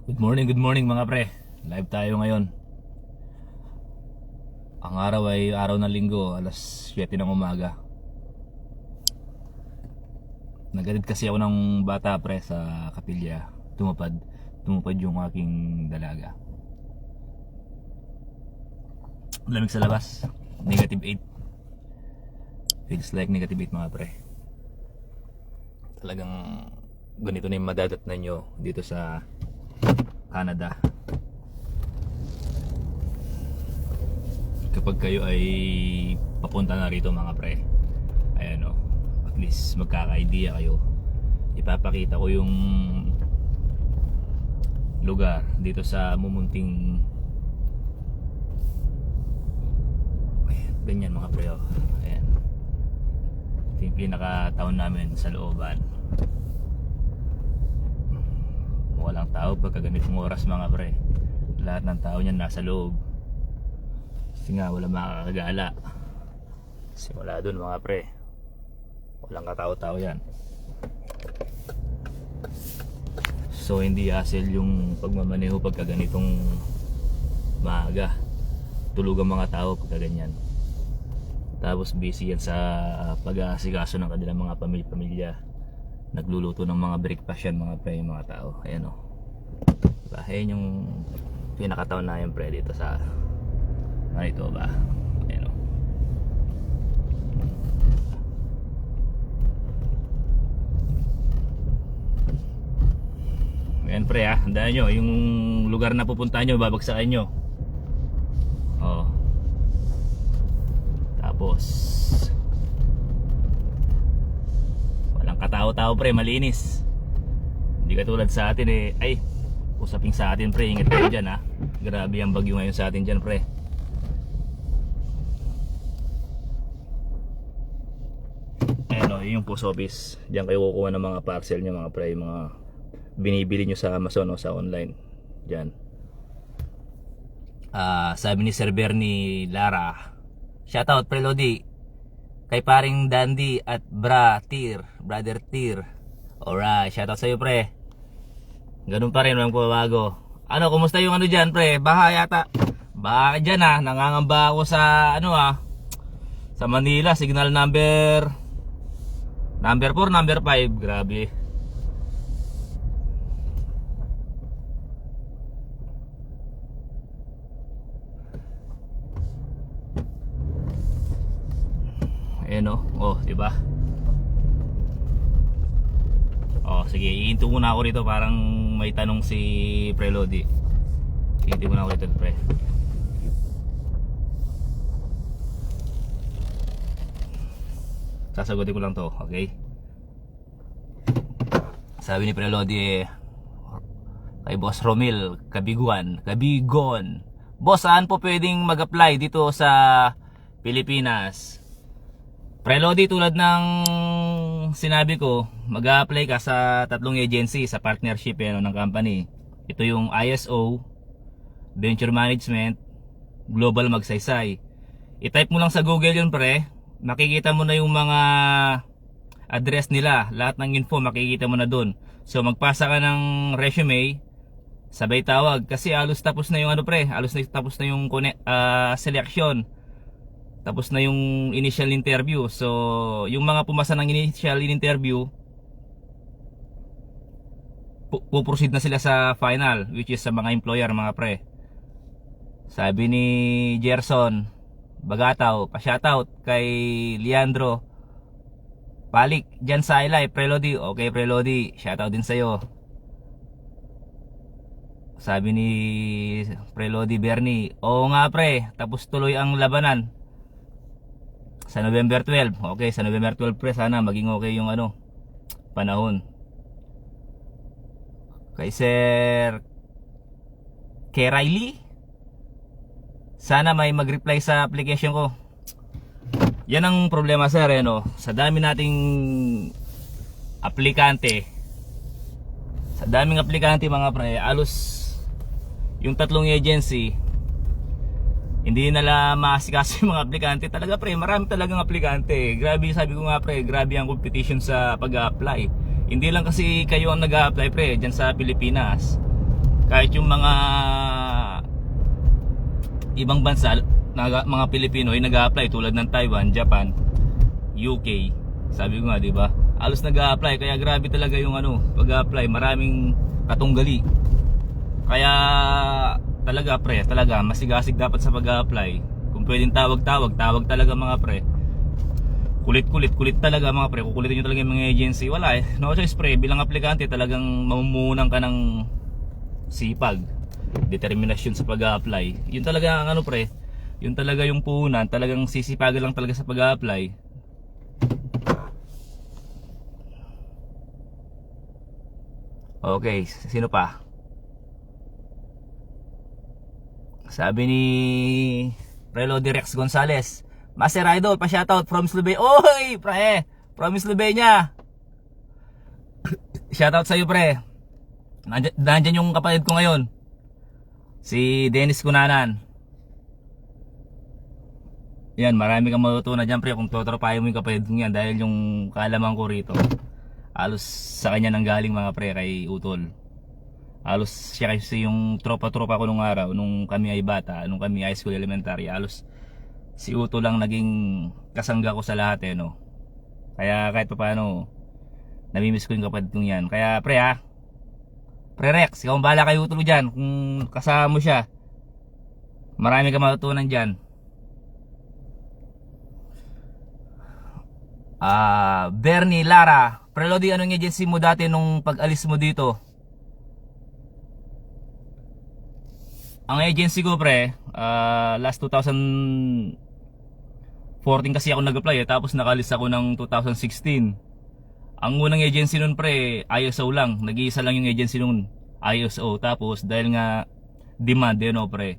Good morning mga pre. Live tayo ngayon. Ang araw ay araw ng linggo, alas 7 ng umaga. Nagalit kasi ako ng bata pre sa kapilya. Tumupad yung aking dalaga. Lamig sa labas, -8. Feels like -8 mga pre. Talagang ganito na yung madadatnan nyo dito sa Canada kapag kayo ay papunta na rito mga pre. Ayan o, at least magkaka-idea kayo. Ipapakita ko yung lugar dito sa mumunting ganyan mga pre. Ayan, ito yung pinaka-town namin sa looban. Walang tao pagka ganitong oras mga pre. Lahat ng tao niyan nasa loob. Kasi nga wala makakagala. Simula dun mga pre, walang katao-tao yan. So hindi hassle yung pagmamaneho pagka ganitong maaga. Tulog ang mga tao pagka ganyan. Tapos busy yan sa pag-aasikaso ng kanilang mga pamilya. Nagluluto ng mga breakfast yan mga pre, yung mga tao. Ayan o, diba? Ayan yung pinakataon na yung pre dito sa ito ba. Ayan o. Ayan pre ha, handaan nyo yung lugar na pupuntahan nyo, babagsakan nyo. O, tapos katao-tao pre, malinis. Hindi katulad sa atin eh. Ay, usaping sa atin pre, ingat kayo dyan ha. Grabe ang bagyo ngayon sa atin dyan pre. Ayan o, yung post office. Diyan kayo kukuha ng mga parcel nyo mga pre, yung mga binibili nyo sa Amazon o sa online. Diyan. Sabi ni Sir Bernie Lara, shoutout pre Lodi kay paring Dandy at Brother Tir. Alright, shoutout sa'yo pre. Ganun pa rin, walang pabago. Ano, kumusta yung ano dyan pre? Baha yata. Baha dyan ha, nangangamba ako sa ano sa Manila, signal number 4, number 5. Grabe. Ayan o, oh, diba? Oh, sige, iinto muna ako rito, parang may tanong si Pre Lodi. Iinto muna ako rito, pre. Sasagutin ko lang to, okay? Sabi ni Pre Lodi kay Boss Romil, Kabigon. Boss, saan po pwedeng mag-apply dito sa Pilipinas? Pre Lodi, tulad ng sinabi ko, mag-a-apply ka sa 3 agency sa partnership ng company. Ito yung ISO, Venture Management, Global Magsaysay. I-type mo lang sa Google yun pre, makikita mo na yung mga address nila, lahat ng info makikita mo na dun. So magpasa ka ng resume, sabay tawag, kasi halos tapos na yung ano pre, halos tapos na yung selection. Tapos na yung initial interview. So yung mga pumasa ng initial interview, puproceed na sila sa final, which is sa mga employer mga pre. Sabi ni Gerson Bagataw, pa-shoutout kay Leandro Palik dyan sa iLife, Pre Lodi. Okay Pre Lodi, shoutout din sa'yo. Sabi ni Pre Lodi Bernie, oo nga pre, tapos tuloy ang labanan sa November 12. Okay, sa November 12 pre, sana maging okay yung ano, panahon. Kay Sir Riley, sana may mag-reply sa application ko. Yan ang problema sir, no? Sa dami nating aplikante, sa daming aplikante mga pre, alos yung 3 agency hindi nila maasikaso yung mga aplikante. Talaga pre, marami talagang aplikante. Grabe, sabi ko nga pre, grabe ang competition sa pag-a-apply. Hindi lang kasi kayo ang nag-a-apply pre dyan sa Pilipinas. kahit yung mga ibang bansa, mga Pilipino ay nag-a-apply tulad ng Taiwan, Japan, UK. Sabi ko nga, 'di ba? Halos nag-a-apply, kaya grabe talaga yung pag-a-apply, maraming katunggali. Kaya talaga pre, talaga masigasig dapat sa pag-a-apply. Kung pwedeng tawag talaga mga pre. Kulit talaga mga pre. Kukulitin nyo talaga yung mga agency. Wala eh. No choice pre, bilang aplikante talagang mamumunan ka ng sipag, determinasyon sa pag-a-apply. Yun talaga ang pre. Yun talaga yung puhunan. Talagang sisipagan lang talaga sa pag-a-apply. Okay, sino pa? Sabi ni Prelo Direx Gonzales, Master Idol, pa-shoutout from Slovenia. Oy, pre, from Slovenia. Shoutout sa iyo, pre. Nandyan yung kapatid ko ngayon, si Dennis Cunanan. Yan, marami kang matutunan dyan, pre, kung totropahin mo yung kapatid ko yan. Dahil yung kaalaman ko rito, halos sa kanya nang galing mga pre, kay Utol. Halos siya kasi yung tropa-tropa ko nung araw, nung kami ay bata, nung kami high school elementary. Halos si Utol lang naging kasangga ko sa lahat eh, no. Kaya kahit pa paano, namimiss ko yung kapatid kong yan. Kaya pre Pre Rex, ikaw ang bahala kay Utol dyan. Kung kasama mo siya, marami ka matutunan dyan. Bernie Lara, Pre Lodi, anong agency mo dati nung pag-alis mo dito? Ang agency ko pre, last 2014 kasi ako nag-apply tapos nakalis ako ng 2016. Ang unang agency nun pre, ISO lang. Nag-iisa lang yung agency nun, ISO. Tapos dahil nga demand pre,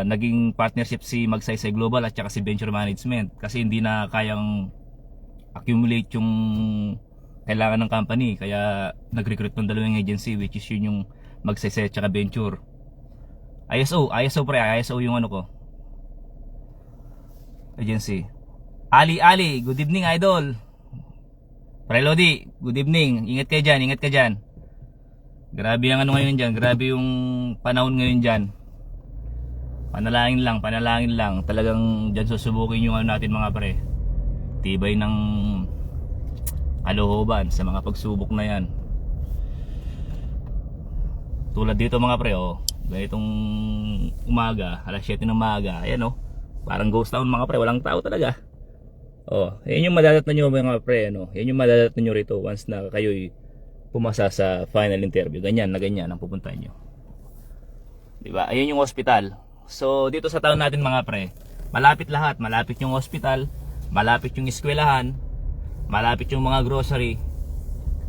naging partnership si Magsaysay Global at saka si Venture Management. Kasi hindi na kayang accumulate yung kailangan ng company. Kaya nag-recruit ng dalawang agency, which is yun yung Magsaysay at saka Venture. ISO pre, ISO yung ko agency. Ali, good evening idol. Pre Lodi, good evening. Ingat kayo dyan. Grabe ang ngayon dyan, grabe yung panahon ngayon dyan. Panalangin lang. Talagang dyan susubukin yung natin mga pre. Tibay ng kalooban sa mga pagsubok na yan. Tulad dito mga pre, ganitong umaga, alas 7 ng umaga, ayan parang ghost town mga pre, walang tao talaga. Yan yung madadatnan nyo mga pre, yan yung madadatnan nyo rito once na kayo'y pumasa sa final interview. Ganyan ang pupuntahan nyo, diba? Ayan yung hospital. So dito sa town natin mga pre, malapit lahat. Malapit yung hospital, malapit yung eskwelahan, malapit yung mga grocery.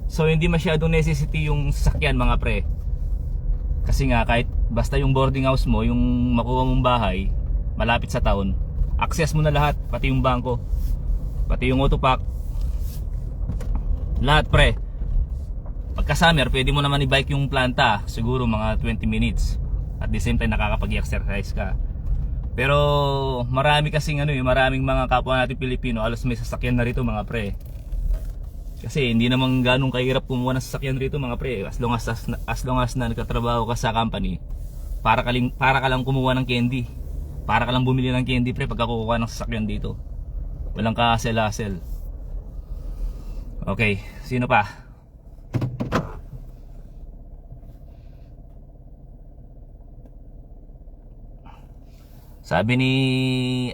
So hindi masyadong necessity yung sasakyan mga pre. Kasi nga kahit basta yung boarding house mo, yung makuha mong bahay malapit sa town, access mo na lahat, pati yung bangko, pati yung autopack, lahat pre. Pagka summer, pwede mo naman i-bike yung planta, siguro mga 20 minutes. At the same time nakakapag-exercise ka. Pero marami kasing maraming mga kapwa natin Pilipino, halos may sasakyan na rito mga pre. Kasi hindi naman ganong kahirap kumuha ng sasakyan rito mga pre. As long as na nagtatrabaho ka sa company, para ka lang kumuha ng candy. Para ka lang bumili ng candy pre pagka kukuha ng sasakyan dito. Walang ka-hassle. Okay, sino pa? Sabi ni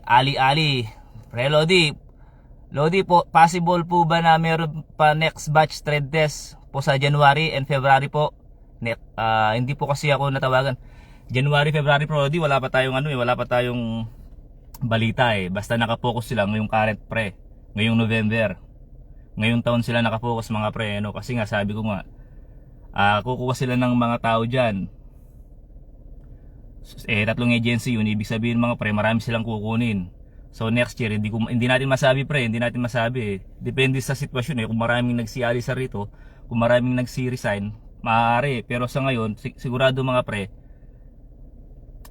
Ali, Pre Lodi po, possible po ba na meron pa next batch trade test po sa January and February po? Hindi po kasi ako natawagan. January, February pro Lodi, wala pa tayong balita eh. Basta nakapokus sila ngayong current pre, ngayong November. Ngayong taon sila nakapokus mga pre, kasi nga sabi ko nga, kukuha sila ng mga tao diyan. Tatlong agency yun, ibig sabihin mga pre, marami silang kukunin. So next year, hindi natin masabi pre, depende sa sitwasyon kung maraming nagsialisa rito, kung maraming nagsi-resign, maaari. Pero sa ngayon, sigurado mga pre,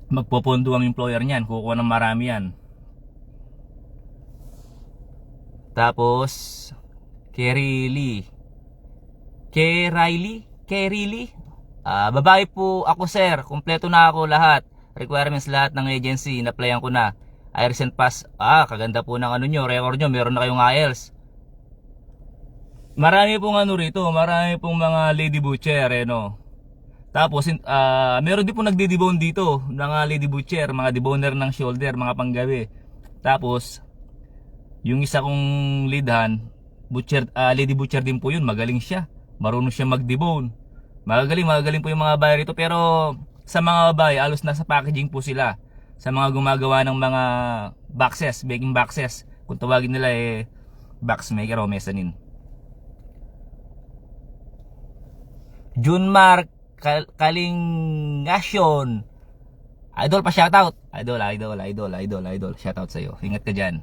magpopondo ang employer niyan, kukuha ng marami yan. Tapos Kerry Lee, Babae po ako sir, kumpleto na ako lahat. Requirements lahat ng agency, in-applyan ko na. I recent pass. Kaganda po ng ano nyo, record nyo, meron na kayong IELTS. Marami pong ano rito, marami pong mga lady butcher, no. Tapos, meron din po nagdi-debone dito, mga lady butcher, mga deboner ng shoulder, mga panggabi. Tapos, yung isa kong leadhan, butcher, lady butcher din po yun, magaling siya. Marunong siya mag-debone. Magaling po yung mga babae rito, pero sa mga babae, alos nasa packaging po sila. Sa mga gumagawa ng mga boxes, baking boxes. Kung tawagin nila box maker o mezzanine. Junmar Kalingasyon. Idol pa shoutout. Idol. Shoutout sa'yo. Ingat ka dyan.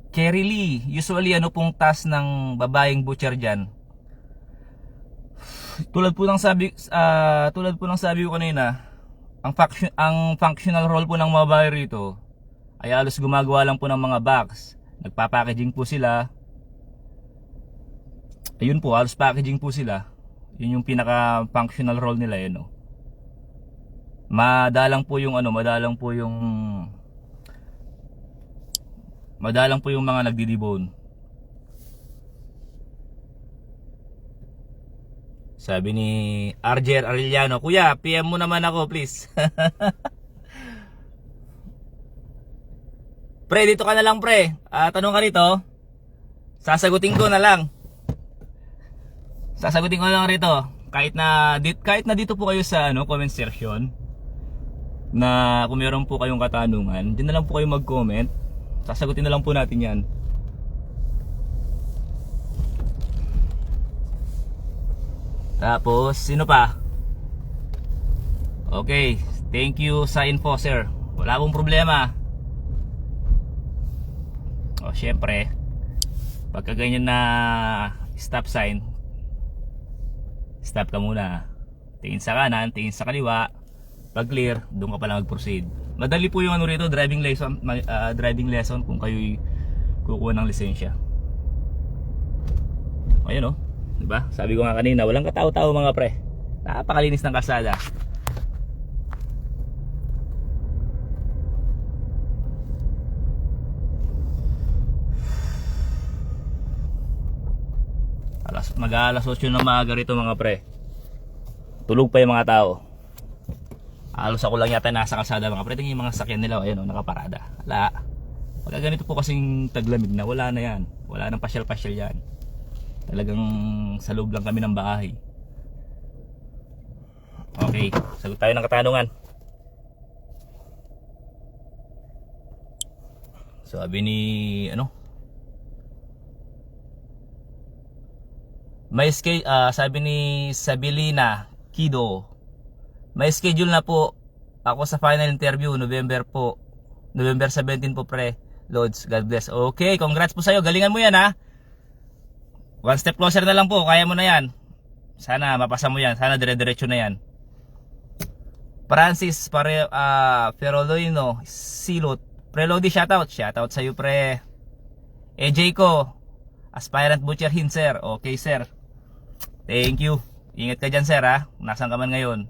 Kerry Lee, usually ano pong task ng babaeng butcher dyan? Tulad po ng sabi ko kanina, ang functional role po ng mga babae rito ay halos gumagawa lang po ng mga box. Nagpa-packaging po sila. Ayun po, halos packaging po sila. Yun yung pinaka functional role nila no. Madalang po yung mga nagdi-debone. Sabi ni Arger Arellano, "Kuya, PM mo naman ako, please." Pre, dito ka na lang, pre. Tanong ka rito. Sasagutin ko na lang rito. Kahit na dito po kayo sa comment section, na kung meron po kayong katanungan, diyan na lang po kayo mag-comment. Sasagutin na lang po natin 'yan. Tapos, sino pa? Okay, thank you sa info, sir. Wala pong problema. Syempre, pagka ganyan na stop sign, stop ka muna. Tingin sa kanan, tingin sa kaliwa. Pag clear, doon ka pala mag-proceed. Madali po yung rito, driving lesson kung kayo'y kukuha ng lisensya. Ayun diba? Sabi ko nga kanina, walang katao-tao mga pre. Napakalinis ng kalsada. Mag-aalas 8 na maaga rito mga pre. Tulog pa yung mga tao. Halos ako lang yata nasa kalsada mga pre. Tingin yung mga sakyan nila, ayun nakaparada. Wala. Pagka ganito po kasing taglamig na, wala na yan. Wala nang pasyal-pasyal yan. Talagang sa loob lang kami ng bahay. Okay, sagot tayo ng katanungan. Sabi ni sabi ni Sabilina Kido, may schedule na po ako sa final interview November 17 po pre. Loads, God bless. Okay, congrats po sa'yo. Galingan mo yan ha. One step closer na lang po. Kaya mo na yan. Sana mapasa mo yan. Sana dire-diretso na yan. Francis Feroloino Silot. Pre Lodi, shoutout. Shoutout sa'yo pre. AJ ko, aspirant butcher hin sir. Okay sir. Thank you. Ingat ka dyan sir ha. Nasaan ka man ngayon.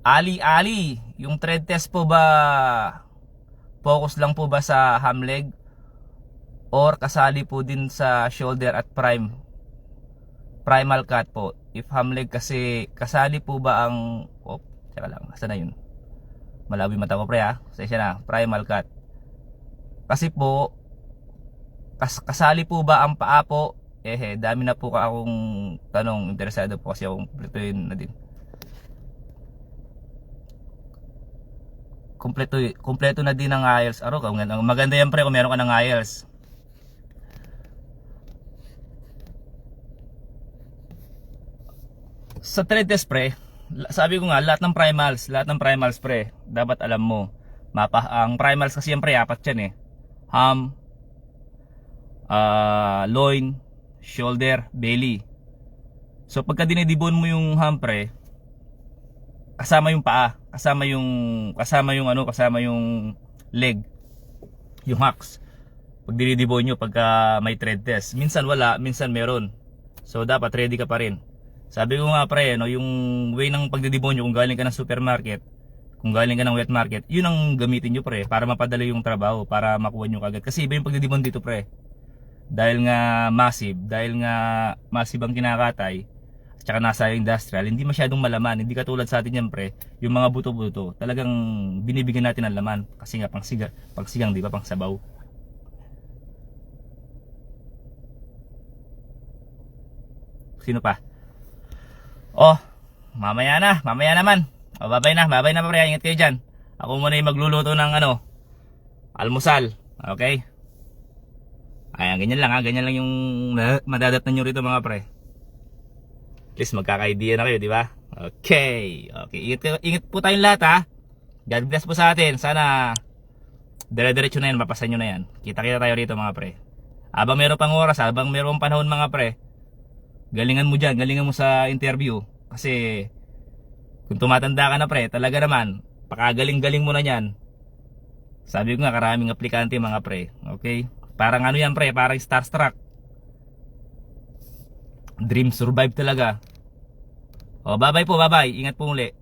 Ali, yung tread test po ba focus lang po ba sa ham leg or kasali po din sa shoulder at primal cut po? If ham leg kasi kasali po ba ang teka lang, saan na yun? Malabi mata ko pre ha. Sensya na, primal cut. Kasi po kasali po ba ang paa po? Dami na po akong tanong, interesado po kasi akong plituin na din. Kompleto na din ng IELTS. Maganda yan pre kung meron ka ng IELTS. Sa tread test pre, sabi ko nga lahat ng primals pre, dapat alam mo. Ang primals kasi yan pre, apat yan ham, loin, shoulder, belly. So pagka dinedebone mo yung ham pre, kasama yung paa, kasama yung leg. yung hacks. Pag dinidibon nyo pagka may trade test. Minsan wala, minsan meron. So dapat ready ka pa rin. Sabi ko nga pre, no, yung way ng pagdidibon nyo kung galing ka ng supermarket, kung galing ka ng wet market, yun ang gamitin nyo pre para mapadali yung trabaho, para makuha nyo kagad. Kasi iba yung pagdidibon dito pre. Dahil nga massive ang kinakatay, at saka nasa industrial, hindi masyadong malaman. Hindi katulad sa atin yan pre, yung mga buto-buto, talagang binibigyan natin ng laman. Kasi nga pangsigang, di ba, pang sabaw. Sino pa? Oh, mamaya naman. O, babay na pre, ingat kayo dyan. Ako muna yung magluluto ng almusal. Okay? Ayan, ganyan lang yung madadatnan nyo rito mga pre. At least magkaka-idea na kayo, di ba? Okay. Ingat po tayong lahat ha. God bless po sa atin. Sana dire-diretso na yan, mapasan nyo na yan. Kita-kita tayo rito mga pre. Habang meron pang oras, habang meron panahon mga pre, galingan mo dyan, galingan mo sa interview. Kasi kung tumatanda ka na pre, talaga naman, pakagaling-galing mo na yan. Sabi ko nga, karaming aplikante mga pre. Okay? Parang ano yan pre, parang starstruck. Dream survive talaga. O, bye-bye po, bye-bye. Ingat po muli.